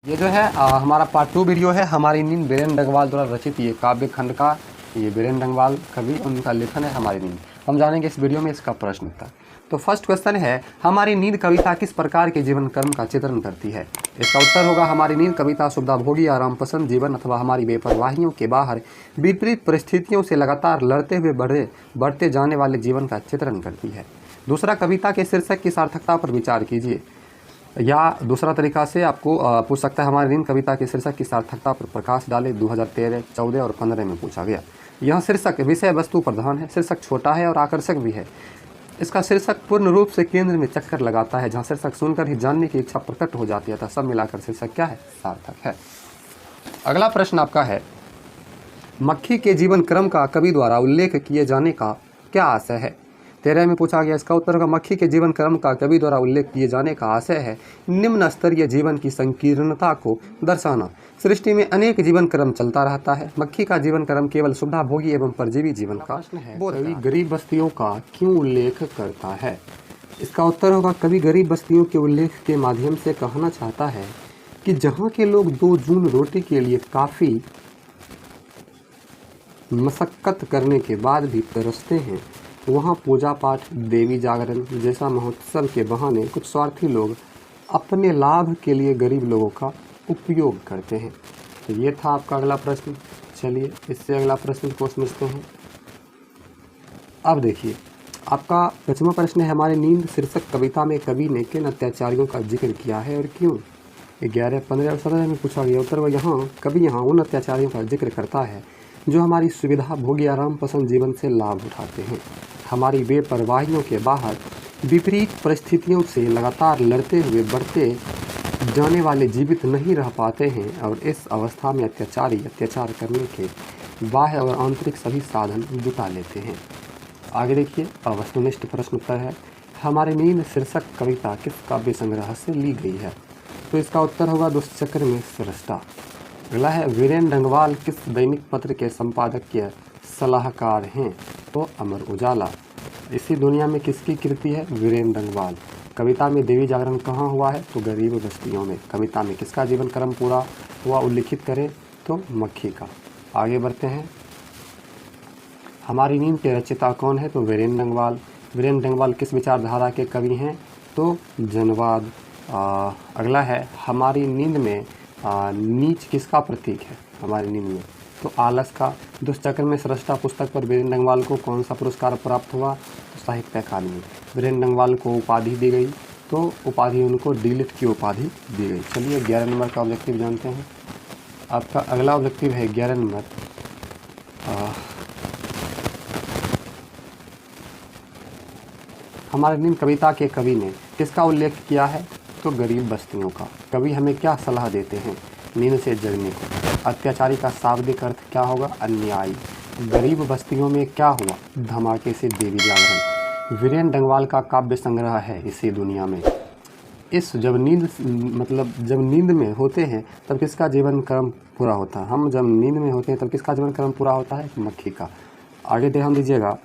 ये जो है हमारा पार्ट 2 वीडियो है। हमारी नींद बीरेन डंगवाल द्वारा रचित ये काव्य खंड का, ये बीरेन डंगवाल कवि, उनका लेखन है हमारी नींद। हम जानेंगे इस वीडियो में इसका प्रश्न उत्तर। तो फर्स्ट क्वेश्चन है, हमारी नींद कविता किस प्रकार के जीवन कर्म का चित्रण करती है? इसका उत्तर होगा, हमारी नींद कविता सुविधाभोगी आराम पसंद जीवन अथवा हमारी बेपरवाहियों के बाहर विपरीत परिस्थितियों से लगातार लड़ते हुए बढ़ते जाने वाले जीवन का चित्रण करती है। दूसरा, कविता के शीर्षक की सार्थकता पर विचार कीजिए। या दूसरा तरीका से आपको पूछ सकता है, हमारी नींद कविता के शीर्षक की सार्थकता पर प्रकाश डाले। 2013, 14 और 15 में पूछा गया। यह शीर्षक विषय वस्तु प्रधान है, शीर्षक छोटा है और आकर्षक भी है। इसका शीर्षक पूर्ण रूप से केंद्र में चक्कर लगाता है, जहाँ शीर्षक सुनकर ही जानने की इच्छा प्रकट हो जाती है। तो सब मिलाकर शीर्षक क्या है? सार्थक है। अगला प्रश्न आपका है, मक्खी के जीवन क्रम का कवि द्वारा उल्लेख किए जाने का क्या आशय है? 13 में पूछा गया। इसका उत्तर होगा, मक्खी के जीवन क्रम का कवि द्वारा उल्लेख किए जाने का आशय है निम्न स्तरीय जीवन की संकीर्णता को दर्शाना। सृष्टि में अनेक जीवन क्रम चलता रहता है, मक्खी का जीवन क्रम केवल सुविधाभोगी एवं परजीवी जीवन का है। कवि गरीब बस्तियों का क्यों उल्लेख करता है? इसका उत्तर होगा, कवि गरीब बस्तियों के उल्लेख के माध्यम से कहना चाहता है कि जहाँ के लोग 2 जून रोटी के लिए काफ़ी मशक्कत करने के बाद भी तरसते हैं, वहाँ पूजा पाठ, देवी जागरण जैसा महोत्सव के बहाने कुछ स्वार्थी लोग अपने लाभ के लिए गरीब लोगों का उपयोग करते हैं। तो ये था आपका अगला प्रश्न। चलिए इससे अगला प्रश्न को समझते हैं। अब देखिए, आपका 5वां प्रश्न है, हमारी नींद शीर्षक कविता में कवि ने किन अत्याचारियों का जिक्र किया है और क्यों? 11, 15 और 17 में पूछा गया। उत्तर वह, यहाँ कवि उन अत्याचारियों का जिक्र करता है जो हमारी सुविधा भोगी आराम पसंद जीवन से लाभ उठाते हैं, हमारी बेपरवाहियों के बाहर विपरीत परिस्थितियों से लगातार लड़ते हुए बढ़ते जाने वाले जीवित नहीं रह पाते हैं और इस अवस्था में अत्याचारी अत्याचार करने के बाह्य और आंतरिक सभी साधन जुटा लेते हैं। आगे देखिए, वस्तुनिष्ठ प्रश्न उत्तर है, हमारी नींद शीर्षक कविता किस काव्य संग्रह से ली गई है? तो इसका उत्तर होगा, दुष्चक्र में सृष्टा। अगला है, वीरेन डंगवाल किस दैनिक पत्र के संपादक के सलाहकार हैं? तो अमर उजाला। इसी दुनिया में किसकी कृति है? वीरेन डंगवाल। कविता में देवी जागरण कहाँ हुआ है? तो गरीब बस्तियों में। कविता में किसका जीवन क्रम पूरा हुआ उल्लिखित करें? तो मक्खी का। आगे बढ़ते हैं, हमारी नींद के रचयिता कौन है? तो वीरेन डंगवाल। वीरेन डंगवाल किस विचारधारा के कवि हैं? तो जनवाद। अगला है, हमारी नींद में नीच किसका प्रतीक है? हमारी नींद में तो आलस का। दुष्चक्र में सृष्टा पुस्तक पर वीरेन डंगवाल को कौन सा पुरस्कार प्राप्त हुआ? तो साहित्य अकादमी। वीरेन डंगवाल को उपाधि दी गई, तो उपाधि उनको डीलिट की उपाधि दी गई। चलिए 11 नंबर का ऑब्जेक्टिव जानते हैं। आपका अगला ऑब्जेक्टिव है 11 नंबर, हमारी नींद कविता के कवि ने किसका उल्लेख किया है? तो गरीब बस्तियों का। कवि हमें क्या सलाह देते हैं? नींद से जगने को। अत्याचारी का शाब्दिक अर्थ क्या होगा? अन्यायी। गरीब बस्तियों में क्या हुआ? धमाके से देवी जागरण। वीरेन डंगवाल का काव्य संग्रह है इसी दुनिया में। जब नींद में होते हैं तब किसका जीवन क्रम पूरा होता है? हम जब नींद में होते हैं तब किसका जीवन क्रम पूरा होता है? मक्खी का। आगे ध्यान दीजिएगा,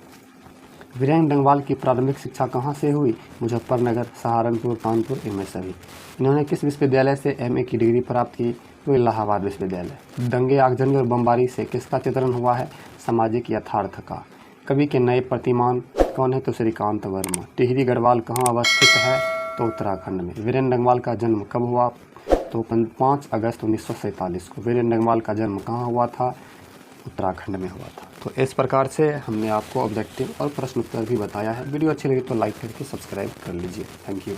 वीरेन डंगवाल की प्रारंभिक शिक्षा कहाँ से हुई? मुजफ्फरनगर, सहारनपुर, कानपुर, इनमें सभी। इन्होंने किस विश्वविद्यालय से MA की डिग्री प्राप्त की? तो इलाहाबाद विश्वविद्यालय। दंगे, आगजनी और बमबारी से किसका चित्रण हुआ है? सामाजिक यथार्थ का। कवि के नए प्रतिमान कौन है? तो श्रीकांत वर्मा। टिहरी गढ़वाल कहाँ अवस्थित है? तो उत्तराखंड में। वीरेन डंगवाल का जन्म कब हुआ? तो 5 अगस्त 1947 को। वीरेन डंगवाल का जन्म कहाँ हुआ था? उत्तराखंड में हुआ था। तो इस प्रकार से हमने आपको ऑब्जेक्टिव और प्रश्न उत्तर भी बताया है। वीडियो अच्छी लगी तो लाइक करके सब्सक्राइब कर लीजिए। Thank you.